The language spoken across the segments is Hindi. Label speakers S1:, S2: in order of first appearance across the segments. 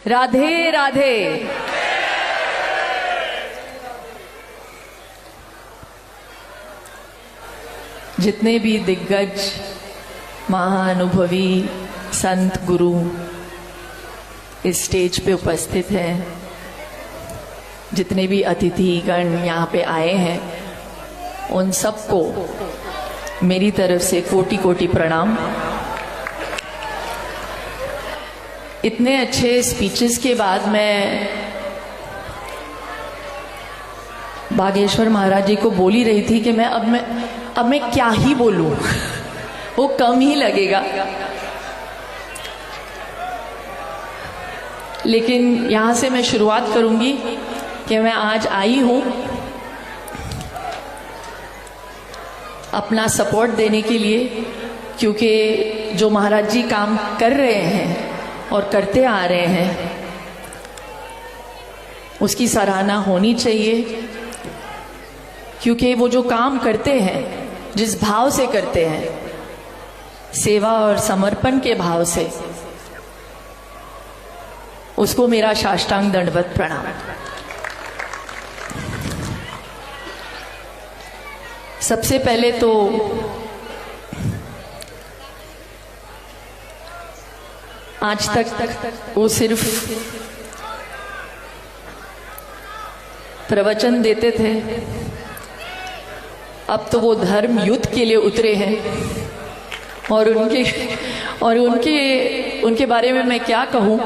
S1: राधे राधे। जितने भी दिग्गज महाअनुभवी संत गुरु इस स्टेज पे उपस्थित हैं, जितने भी अतिथिगण यहाँ पे आए हैं, उन सबको मेरी तरफ से कोटि कोटि प्रणाम। इतने अच्छे स्पीचेस के बाद मैं बागेश्वर महाराज जी को बोल ही रही थी कि अब मैं क्या ही बोलूं, वो कम ही लगेगा। लेकिन यहाँ से मैं शुरुआत करूंगी कि मैं आज आई हूँ अपना सपोर्ट देने के लिए, क्योंकि जो महाराज जी काम कर रहे हैं और करते आ रहे हैं उसकी सराहना होनी चाहिए। क्योंकि वो जो काम करते हैं, जिस भाव से करते हैं, सेवा और समर्पण के भाव से, उसको मेरा साष्टांग दंडवत प्रणाम। सबसे पहले तो आज तक वो सिर्फ प्रवचन देते थे, अब तो वो धर्म युद्ध के लिए उतरे हैं। और उनके बारे में मैं क्या कहूँ।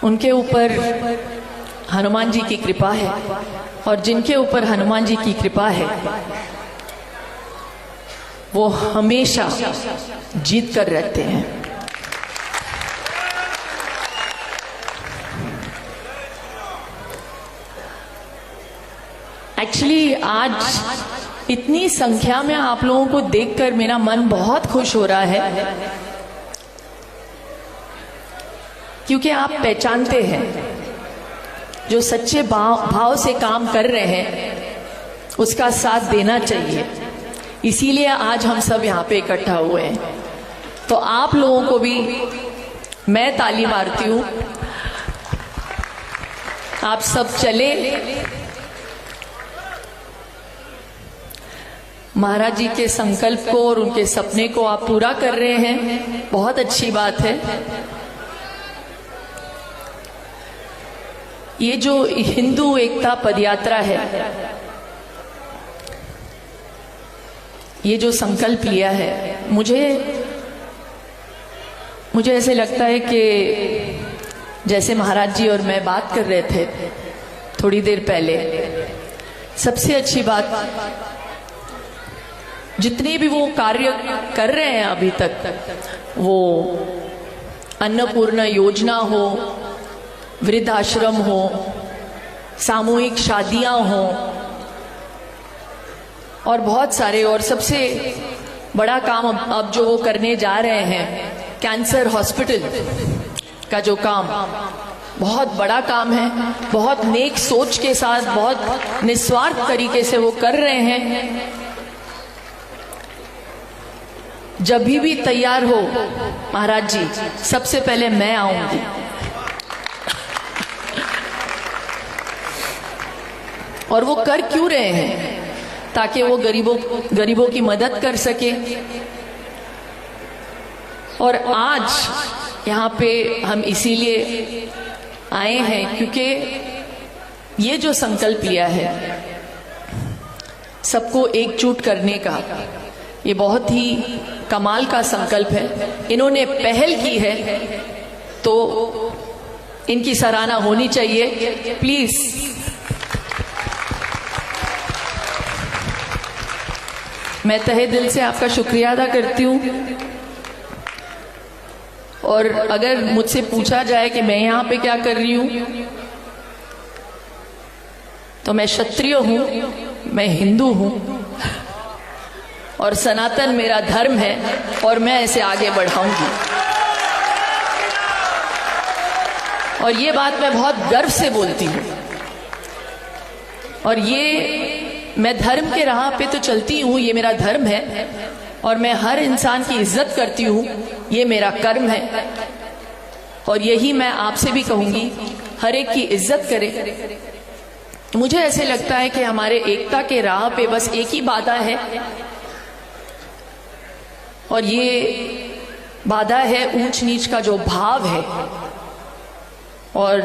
S1: उनके ऊपर हनुमान जी की कृपा है, और जिनके ऊपर हनुमान जी की कृपा है वो हमेशा जीत कर रहते हैं। एक्चुअली आज इतनी संख्या में आप लोगों को देखकर मेरा मन बहुत खुश हो रहा है, क्योंकि आप पहचानते हैं जो सच्चे भाव से काम कर रहे हैं उसका साथ देना चाहिए। इसीलिए आज हम सब यहाँ पे इकट्ठा हुए हैं। तो आप लोगों को भी मैं ताली मारती हूँ। आप सब चले, महाराज जी के संकल्प को और उनके सपने को आप पूरा कर रहे हैं, बहुत अच्छी बात है। ये जो हिंदू एकता पदयात्रा है, ये जो संकल्प लिया है, मुझे ऐसे लगता है कि जैसे महाराज जी और मैं बात कर रहे थे थोड़ी देर पहले, सबसे अच्छी बात, जितने भी वो कार्य कर रहे हैं अभी तक, वो अन्नपूर्णा योजना हो, वृद्धाश्रम हो, सामूहिक शादियां हो, और बहुत सारे, और सबसे बड़ा काम अब जो वो करने जा रहे हैं, कैंसर हॉस्पिटल का जो काम, बहुत बड़ा काम है। बहुत नेक सोच के साथ, बहुत निस्वार्थ तरीके से वो कर रहे हैं। जब भी तैयार हो महाराज जी, सबसे पहले मैं आऊंगी। और वो कर क्यों रहे हैं? ताकि वो गरीबों की मदद कर सके। और आज यहाँ पे हम इसीलिए आए हैं क्योंकि ये जो संकल्प लिया है सबको एकजुट करने का, ये बहुत ही कमाल का संकल्प है। इन्होंने पहल की है तो इनकी सराहना होनी चाहिए। प्लीज मैं तहे दिल से आपका शुक्रिया अदा करती हूँ। और अगर मुझसे पूछा जाए कि मैं यहाँ पे क्या कर रही हूँ, तो मैं क्षत्रिय हूँ, मैं हिंदू हूँ, और सनातन मेरा धर्म है, और मैं इसे आगे बढ़ाऊंगी। और ये बात मैं बहुत गर्व से बोलती हूँ। और ये मैं धर्म के राह पे तो चलती हूँ, ये मेरा धर्म है, और मैं हर इंसान की इज्जत करती हूँ, ये मेरा कर्म है। और यही मैं आपसे भी कहूंगी, हर एक की इज्जत करें। मुझे ऐसे लगता है कि हमारे एकता के राह पे बस एक ही बाधा है, और ये बाधा है ऊंच नीच का जो भाव है। और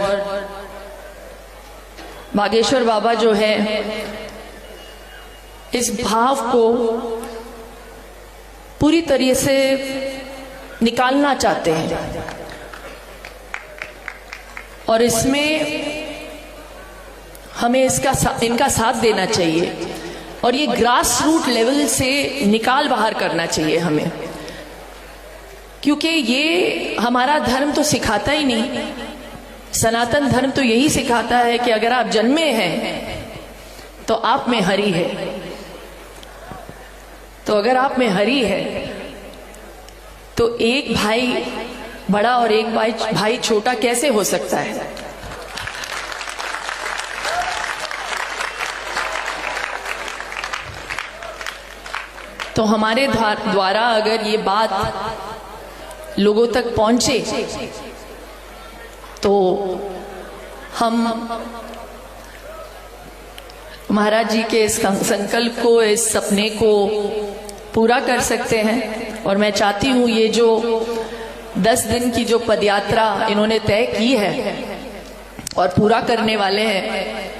S1: बागेश्वर बाबा जो है इस भाव को पूरी तरीके से निकालना चाहते हैं, और इसमें हमें इनका साथ देना चाहिए, और ये ग्रास रूट लेवल से निकाल बाहर करना चाहिए हमें, क्योंकि ये हमारा धर्म तो सिखाता ही नहीं। सनातन धर्म तो यही सिखाता है कि अगर आप जन्मे हैं तो आप में हरि है, तो अगर आप में हरि है तो एक भाई बड़ा और एक भाई छोटा कैसे हो सकता है? तो हमारे द्वारा अगर ये बात लोगों तक पहुंचे तो हम महाराज जी के इस संकल्प को, इस सपने को पूरा कर सकते हैं। और मैं चाहती हूँ ये जो 10 दिन की जो पदयात्रा इन्होंने तय की है और पूरा करने वाले हैं,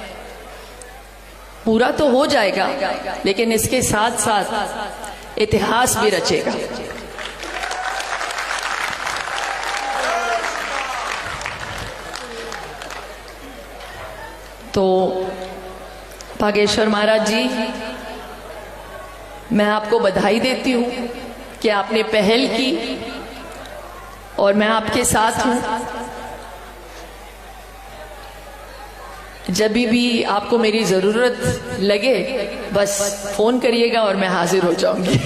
S1: पूरा तो हो जाएगा, लेकिन इसके साथ साथ इतिहास भी रचेगा। तो बागेश्वर महाराज जी, मैं आपको बधाई देती हूँ कि आपने पहल की, और मैं आपके साथ हूँ। जब भी आपको मेरी जरूरत लगे बस फोन करिएगा और मैं हाजिर हो जाऊंगी।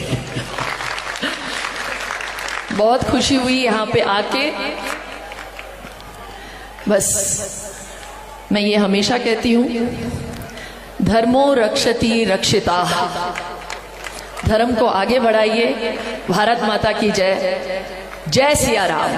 S1: बहुत खुशी हुई यहाँ पे आके। बस मैं ये हमेशा कहती हूँ, धर्मो रक्षति रक्षिता। धर्म को आगे बढ़ाइए। भारत माता की जय। जय सिया राम।